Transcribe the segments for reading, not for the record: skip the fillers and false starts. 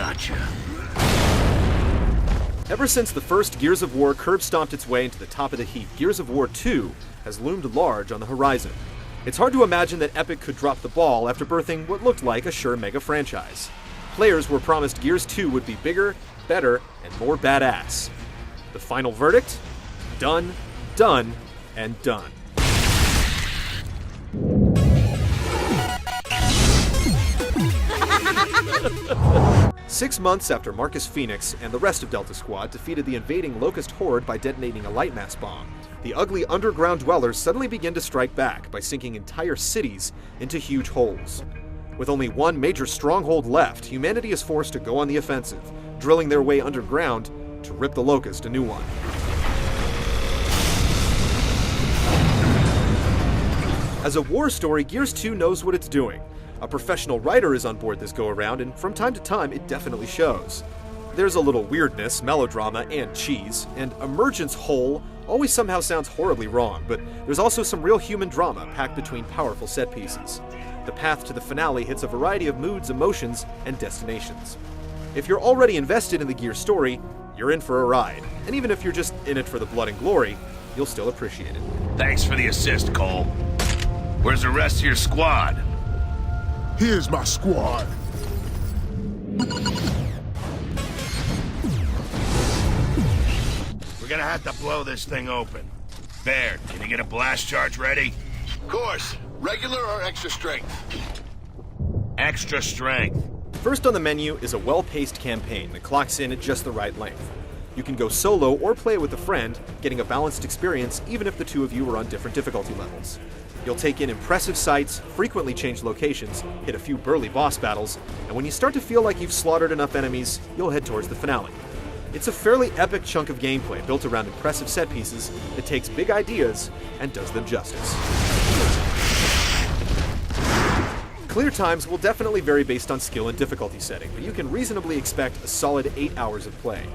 Gotcha. Ever since the first Gears of War curb-stomped its way into the top of the heap, Gears of War 2 has loomed large on the horizon. It's hard to imagine that Epic could drop the ball after birthing what looked like a sure mega franchise. Players were promised Gears 2 would be bigger, better, and more badass. The final verdict? Done, done, and done. Six months after Marcus Phoenix and the rest of Delta Squad defeated the invading Locust Horde by detonating a lightmass bomb, the ugly underground dwellers suddenly begin to strike back by sinking entire cities into huge holes. With only one major stronghold left, humanity is forced to go on the offensive, drilling their way underground to rip the Locust a new one. As a war story, Gears 2 knows what it's doing. A professional writer is on board this go-around, and from time to time, it definitely shows. There's a little weirdness, melodrama, and cheese, and Emergence whole always somehow sounds horribly wrong, but there's also some real human drama packed between powerful set pieces. The path to the finale hits a variety of moods, emotions, and destinations. If you're already invested in the Gears story, you're in for a ride, and even if you're just in it for the blood and glory, you'll still appreciate it. Thanks for the assist, Cole. Where's the rest of your squad? Here's my squad. We're gonna have to blow this thing open. Baird, can you get a blast charge ready? Of course. Regular or extra strength? Extra strength. First on the menu is a well-paced campaign that clocks in at just the right length. You can go solo or play with a friend, getting a balanced experience even if the two of you are on different difficulty levels. You'll take in impressive sights, frequently change locations, hit a few burly boss battles, and when you start to feel like you've slaughtered enough enemies, you'll head towards the finale. It's a fairly epic chunk of gameplay built around impressive set pieces that takes big ideas and does them justice. Clear times will definitely vary based on skill and difficulty setting, but you can reasonably expect a solid 8 hours of play.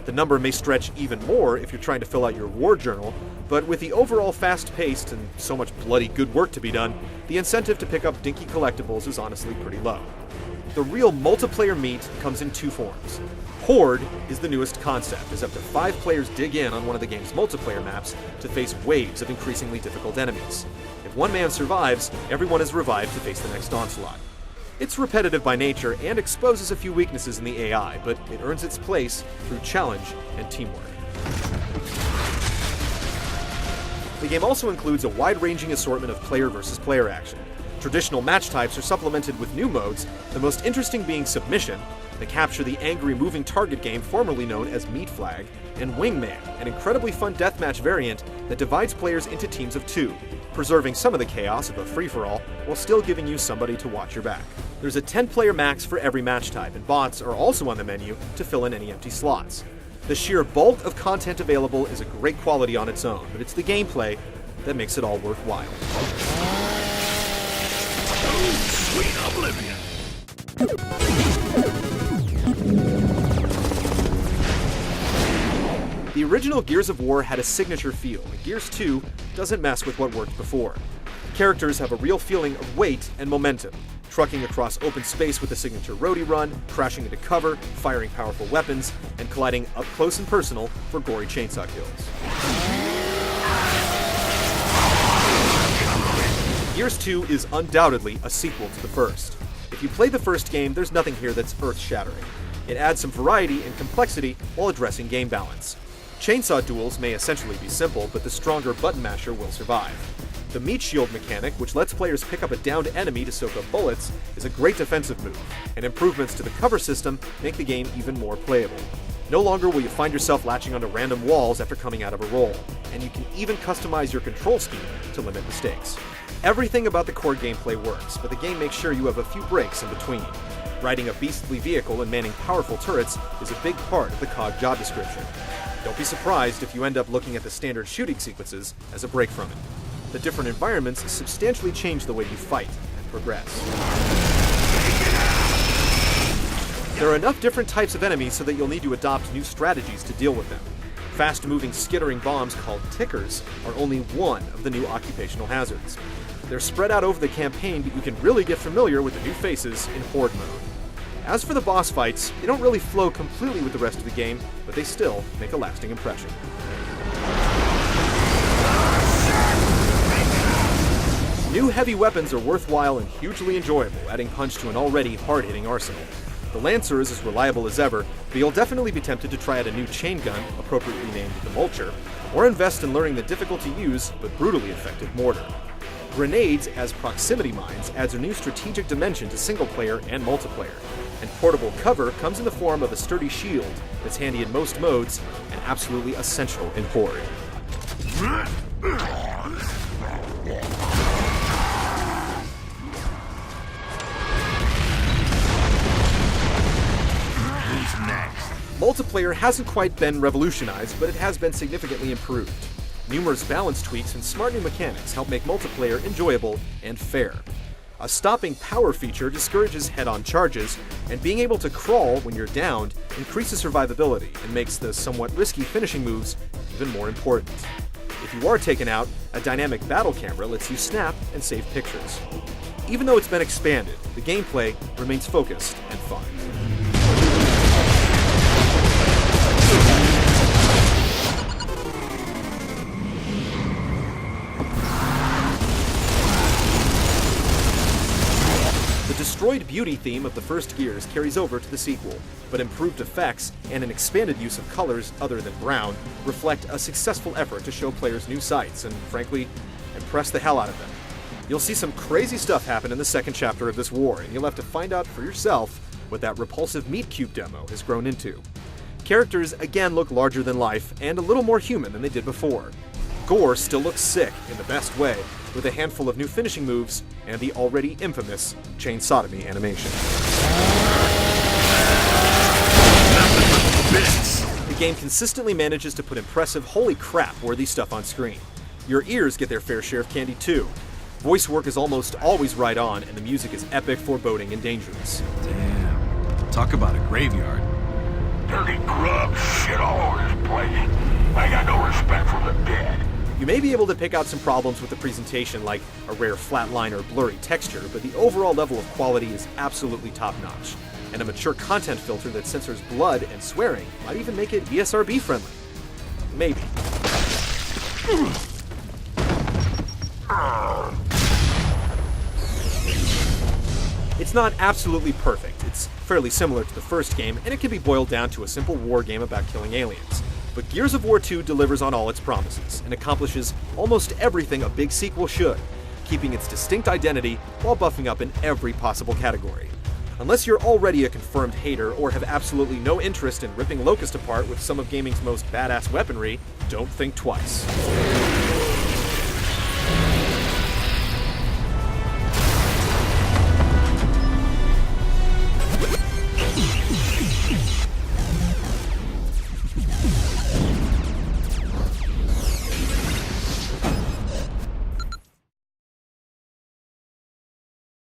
The number may stretch even more if you're trying to fill out your war journal, but with the overall fast-paced and so much bloody good work to be done, the incentive to pick up dinky collectibles is honestly pretty low. The real multiplayer meat comes in two forms. Horde is the newest concept, as up to 5 players dig in on one of the game's multiplayer maps to face waves of increasingly difficult enemies. If one man survives, everyone is revived to face the next onslaught. It's repetitive by nature and exposes a few weaknesses in the AI, but it earns its place through challenge and teamwork. The game also includes a wide-ranging assortment of player versus player action. Traditional match types are supplemented with new modes, the most interesting being Submission, that capture the angry moving target game formerly known as Meat Flag, and Wingman, an incredibly fun deathmatch variant that divides players into teams of 2, preserving some of the chaos of a free-for-all while still giving you somebody to watch your back. There's a 10-player max for every match type, and bots are also on the menu to fill in any empty slots. The sheer bulk of content available is a great quality on its own, but it's the gameplay that makes it all worthwhile. Sweet oblivion. The original Gears of War had a signature feel, and Gears 2 doesn't mess with what worked before. Characters have a real feeling of weight and momentum, trucking across open space with a signature roadie run, crashing into cover, firing powerful weapons, and colliding up close and personal for gory chainsaw kills. Gears 2 is undoubtedly a sequel to the first. If you played the first game, there's nothing here that's earth-shattering. It adds some variety and complexity while addressing game balance. Chainsaw duels may essentially be simple, but the stronger button masher will survive. The meat shield mechanic, which lets players pick up a downed enemy to soak up bullets, is a great defensive move, and improvements to the cover system make the game even more playable. No longer will you find yourself latching onto random walls after coming out of a roll, and you can even customize your control scheme to limit mistakes. Everything about the core gameplay works, but the game makes sure you have a few breaks in between. Riding a beastly vehicle and manning powerful turrets is a big part of the COG job description. Don't be surprised if you end up looking at the standard shooting sequences as a break from it. The different environments substantially change the way you fight and progress. There are enough different types of enemies so that you'll need to adopt new strategies to deal with them. Fast-moving, skittering bombs called tickers are only one of the new occupational hazards. They're spread out over the campaign, but you can really get familiar with the new faces in Horde mode. As for the boss fights, they don't really flow completely with the rest of the game, but they still make a lasting impression. New heavy weapons are worthwhile and hugely enjoyable, adding punch to an already hard-hitting arsenal. The Lancer is as reliable as ever, but you'll definitely be tempted to try out a new chain gun, appropriately named the Vulture, or invest in learning the difficult-to-use but brutally effective Mortar. Grenades as proximity mines adds a new strategic dimension to single-player and multiplayer, and portable cover comes in the form of a sturdy shield that's handy in most modes and absolutely essential in Horde. Multiplayer hasn't quite been revolutionized, but it has been significantly improved. Numerous balance tweaks and smart new mechanics help make multiplayer enjoyable and fair. A stopping power feature discourages head-on charges, and being able to crawl when you're downed increases survivability and makes the somewhat risky finishing moves even more important. If you are taken out, a dynamic battle camera lets you snap and save pictures. Even though it's been expanded, the gameplay remains focused and fun. The destroyed beauty theme of the first Gears carries over to the sequel, but improved effects and an expanded use of colors other than brown reflect a successful effort to show players new sights and, frankly, impress the hell out of them. You'll see some crazy stuff happen in the second chapter of this war, and you'll have to find out for yourself what that repulsive meat cube demo has grown into. Characters again look larger than life and a little more human than they did before. Gore still looks sick in the best way, with a handful of new finishing moves and the already infamous chain sodomy animation. The game consistently manages to put impressive holy crap worthy stuff on screen. Your ears get their fair share of candy too. Voice work is almost always right on, and the music is epic, foreboding, and dangerous. Damn. Talk about a graveyard. Dirty grub shit all over this place. I got no respect for the dead. You may be able to pick out some problems with the presentation, like a rare flatline or blurry texture, but the overall level of quality is absolutely top-notch. And a mature content filter that censors blood and swearing might even make it ESRB friendly. Maybe. It's not absolutely perfect. It's fairly similar to the first game, and it can be boiled down to a simple war game about killing aliens. But Gears of War 2 delivers on all its promises and accomplishes almost everything a big sequel should, keeping its distinct identity while buffing up in every possible category. Unless you're already a confirmed hater or have absolutely no interest in ripping Locust apart with some of gaming's most badass weaponry, don't think twice.